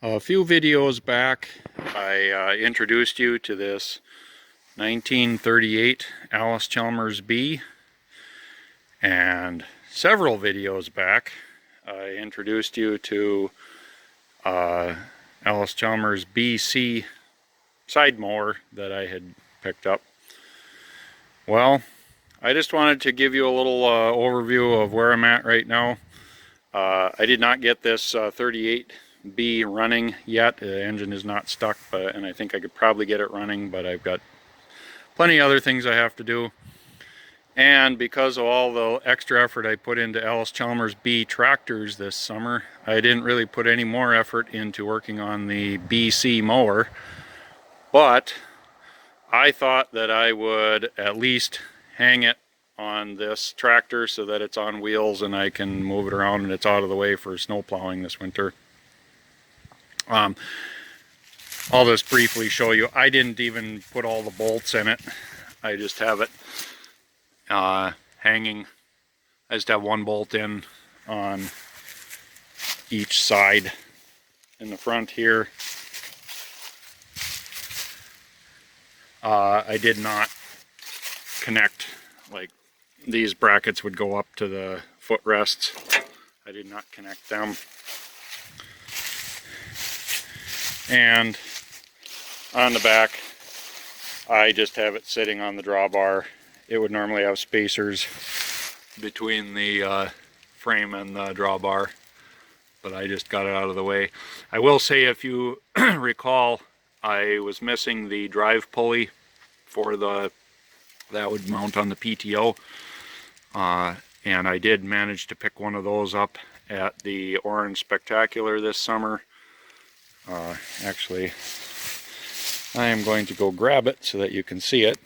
A few videos back, I introduced you to this 1938 Allis Chalmers B, and several videos back, I introduced you to Allis Chalmers BC side mower that I had picked up. Well, I just wanted to give you a little overview of where I'm at right now. I did not get this 38B running yet. The engine is not stuck, and I think I could probably get it running, but I've got plenty of other things I have to do. And because of all the extra effort I put into Allis Chalmers B tractors this summer, I didn't really put any more effort into working on the BC Mower. But I thought that I would at least hang it on this tractor so that it's on wheels and I can move it around and it's out of the way for snow plowing this winter. I'll just briefly show you. I didn't even put all the bolts in it. I just have it hanging. I just have one bolt in on each side. In the front here, I did not connect, like these brackets would go up to the footrests. I did not connect them. And on the back, I just have it sitting on the drawbar. It would normally have spacers between the frame and the drawbar, but I just got it out of the way. I will say, if you recall, I was missing the drive pulley for that would mount on the PTO, and I did manage to pick one of those up at the Orange Spectacular this summer. Actually, I am going to go grab it so that you can see it.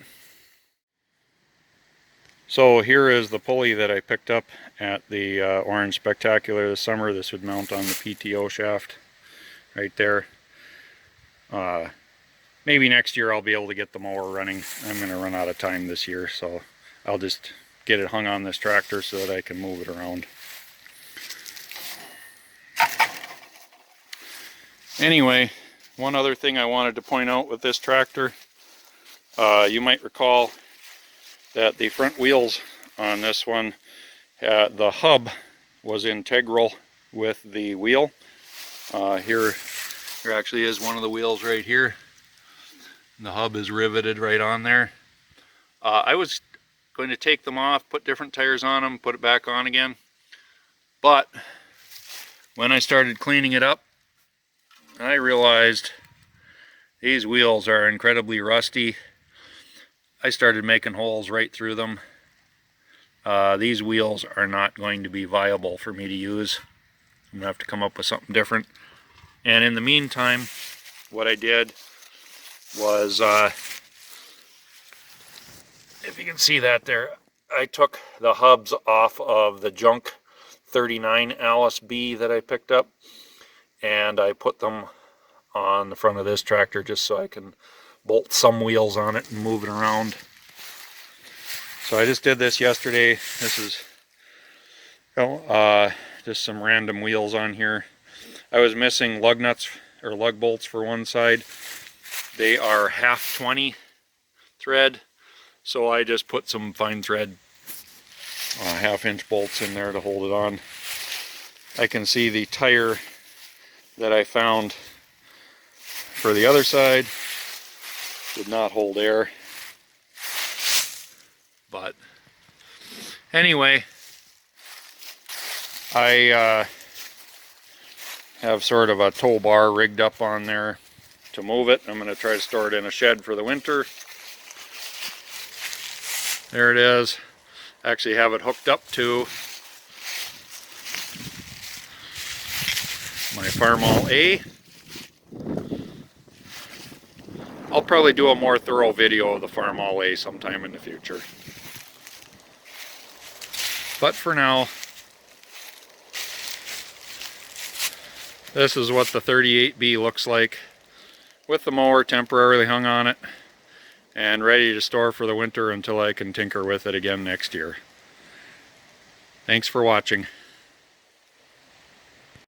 So here is the pulley that I picked up at the Orange Spectacular this summer. This would mount on the PTO shaft right there. Maybe next year I'll be able to get the mower running. I'm going to run out of time this year, so I'll just get it hung on this tractor so that I can move it around. Anyway, one other thing I wanted to point out with this tractor, you might recall that the front wheels on this one, the hub was integral with the wheel. Here actually is one of the wheels right here. The hub is riveted right on there. I was going to take them off, put different tires on them, put it back on again. But when I started cleaning it up, I realized these wheels are incredibly rusty. I started making holes right through them. These wheels are not going to be viable for me to use. I'm going to have to come up with something different. And in the meantime, what I did was, if you can see that there, I took the hubs off of the junk 39 Allis B that I picked up, and I put them on the front of this tractor just so I can bolt some wheels on it and move it around. So I just did this yesterday. This is just some random wheels on here. I was missing lug nuts or lug bolts for one side. They are half 20 thread, so I just put some fine thread half-inch bolts in there to hold it on. I can see the tire that I found for the other side did not hold air. But anyway, I have sort of a tow bar rigged up on there to move it. I'm going to try to store it in a shed for the winter. There it is. Actually have it hooked up to my Farmall A. I'll probably do a more thorough video of the Farmall A sometime in the future. But for now, this is what the 38B looks like, with the mower temporarily hung on it and ready to store for the winter until I can tinker with it again next year. Thanks for watching.